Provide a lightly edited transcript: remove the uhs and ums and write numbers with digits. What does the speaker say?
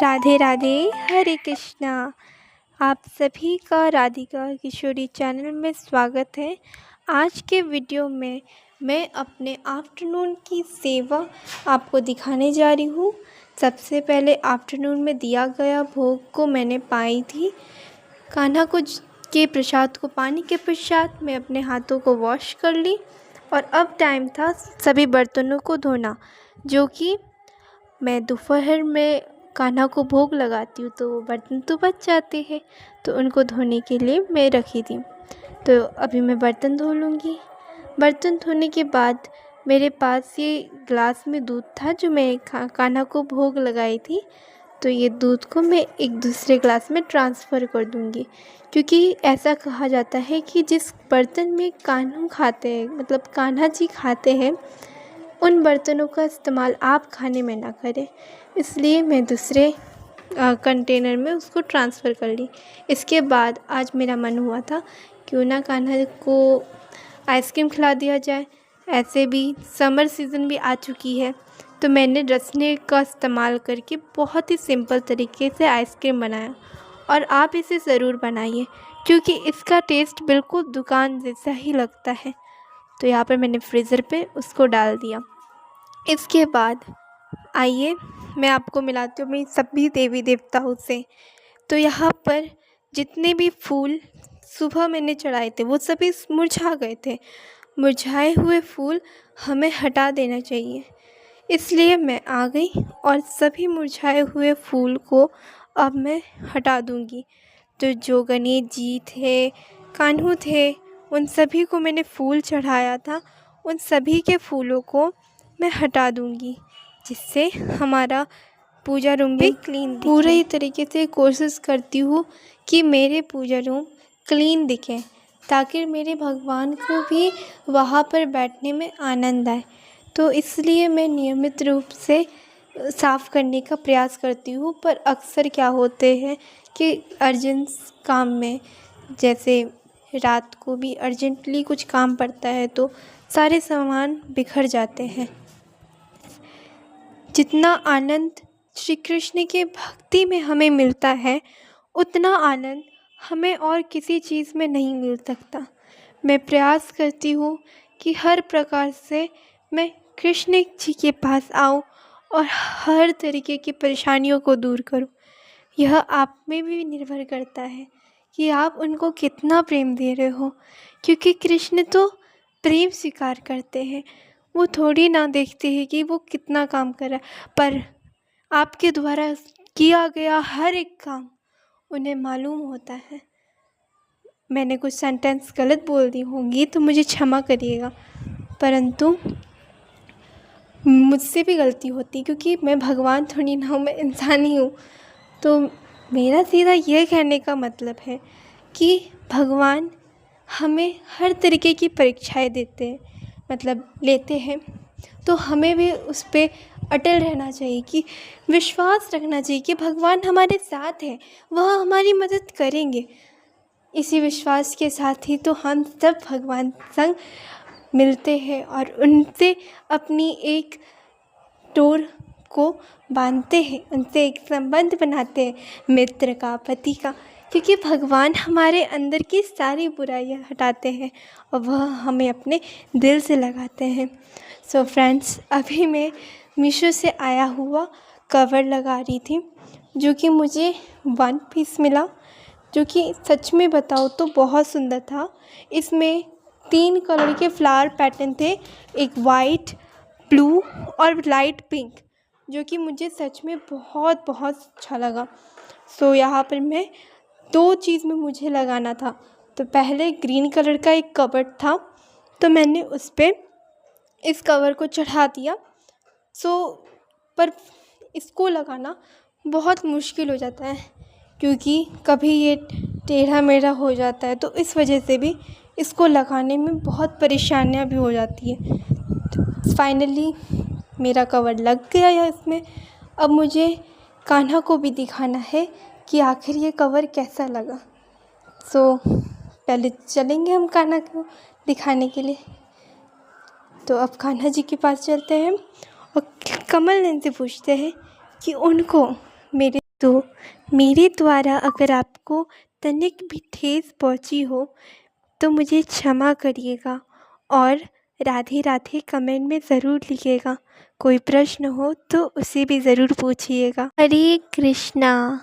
राधे राधे, हरे कृष्णा। आप सभी का राधिका किशोरी चैनल में स्वागत है। आज के वीडियो में मैं अपने आफ्टरनून की सेवा आपको दिखाने जा रही हूँ। सबसे पहले आफ्टरनून में दिया गया भोग को मैंने पाई थी। कान्हा को के प्रसाद को पानी के पश्चात मैं अपने हाथों को वॉश कर ली और अब टाइम था सभी बर्तनों को धोना, जो कि मैं दोपहर में कान्हा को भोग लगाती हूँ तो वो बर्तन तो बच जाते हैं, तो उनको धोने के लिए मैं रखी थी। तो अभी मैं बर्तन धो लूँगी। बर्तन धोने के बाद मेरे पास ये ग्लास में दूध था जो मैं कान्हा को भोग लगाई थी, तो ये दूध को मैं एक दूसरे ग्लास में ट्रांसफ़र कर दूँगी, क्योंकि ऐसा कहा जाता है कि जिस बर्तन में कान्हा खाते हैं, मतलब कान्हा जी खाते हैं, उन बर्तनों का इस्तेमाल आप खाने में ना करें। इसलिए मैं दूसरे कंटेनर में उसको ट्रांसफ़र कर ली। इसके बाद आज मेरा मन हुआ था क्यों ना कान्हा को आइसक्रीम खिला दिया जाए। ऐसे भी समर सीज़न भी आ चुकी है, तो मैंने रसने का इस्तेमाल करके बहुत ही सिंपल तरीके से आइसक्रीम बनाया और आप इसे ज़रूर बनाइए, क्योंकि इसका टेस्ट बिल्कुल दुकान जैसा ही लगता है। तो यहाँ पर मैंने फ्रीज़र पे उसको डाल दिया। इसके बाद आइए मैं आपको मिलाती हूँ मेरी सभी देवी देवताओं से। तो यहाँ पर जितने भी फूल सुबह मैंने चढ़ाए थे वो सभी मुरझा गए थे। मुरझाए हुए फूल हमें हटा देना चाहिए, इसलिए मैं आ गई और सभी मुरझाए हुए फूल को अब मैं हटा दूँगी। तो जो गणेश जी थे, कान्हू थे, उन सभी को मैंने फूल चढ़ाया था, उन सभी के फूलों को मैं हटा दूँगी, जिससे हमारा पूजा रूम भी क्लीन दिखे। पूरे तरीके से कोशिश करती हूँ कि मेरे पूजा रूम क्लीन दिखे, ताकि मेरे भगवान को भी वहाँ पर बैठने में आनंद आए। तो इसलिए मैं नियमित रूप से साफ़ करने का प्रयास करती हूँ, पर अक्सर क्या होते हैं कि अर्जेंट काम में, जैसे रात को भी अर्जेंटली कुछ काम पड़ता है, तो सारे सामान बिखर जाते हैं। जितना आनंद श्री कृष्ण के भक्ति में हमें मिलता है, उतना आनंद हमें और किसी चीज़ में नहीं मिल सकता। मैं प्रयास करती हूँ कि हर प्रकार से मैं कृष्ण जी के पास आऊँ और हर तरीके की परेशानियों को दूर करूँ। यह आप में भी निर्भर करता है कि आप उनको कितना प्रेम दे रहे हो, क्योंकि कृष्ण तो प्रेम स्वीकार करते हैं। वो थोड़ी ना देखते हैं कि वो कितना काम कर रहा है, पर आपके द्वारा किया गया हर एक काम उन्हें मालूम होता है। मैंने कुछ सेंटेंस गलत बोल दी होंगी तो मुझे क्षमा करिएगा, परंतु मुझसे भी गलती होती, क्योंकि मैं भगवान थोड़ी ना हूँ, मैं इंसान ही हूँ। तो मेरा सीधा ये कहने का मतलब है कि भगवान हमें हर तरीके की परीक्षाएं देते हैं, मतलब लेते हैं, तो हमें भी उस पर अटल रहना चाहिए, कि विश्वास रखना चाहिए कि भगवान हमारे साथ है, वह हमारी मदद करेंगे। इसी विश्वास के साथ ही तो हम सब भगवान संग मिलते हैं और उनसे अपनी एक डोर को बांधते हैं, उनसे एक संबंध बनाते हैं, मित्र का, पति का, क्योंकि भगवान हमारे अंदर की सारी बुराइयां हटाते हैं और वह हमें अपने दिल से लगाते हैं। सो फ्रेंड्स, अभी मैं मीशो से आया हुआ कवर लगा रही थी, जो कि मुझे 1 पीस मिला, जो कि सच में बताओ तो बहुत सुंदर था। इसमें 3 कलर के फ्लावर पैटर्न थे, एक वाइट, ब्लू और लाइट पिंक, जो कि मुझे सच में बहुत बहुत अच्छा लगा। सो यहाँ पर मैं 2 चीज़ में मुझे लगाना था। तो पहले ग्रीन कलर का एक कवर था, तो मैंने उस पर इस कवर को चढ़ा दिया। पर इसको लगाना बहुत मुश्किल हो जाता है, क्योंकि कभी ये टेढ़ा मेढ़ा हो जाता है, तो इस वजह से भी इसको लगाने में बहुत परेशानियां भी हो जाती है। तो फाइनली मेरा कवर लग गया है इसमें। अब मुझे कान्हा को भी दिखाना है कि आखिर ये कवर कैसा लगा। पहले चलेंगे हम कान्हा को दिखाने के लिए। तो अब कान्हा जी के पास चलते हैं और कमल नयन से पूछते हैं कि उनको मेरे तो मेरे द्वारा अगर आपको तनिक भी ठेस पहुंची हो तो मुझे क्षमा करिएगा और राधे राधे कमेंट में ज़रूर लिखिएगा। कोई प्रश्न हो तो उसे भी ज़रूर पूछिएगा। हरे कृष्णा।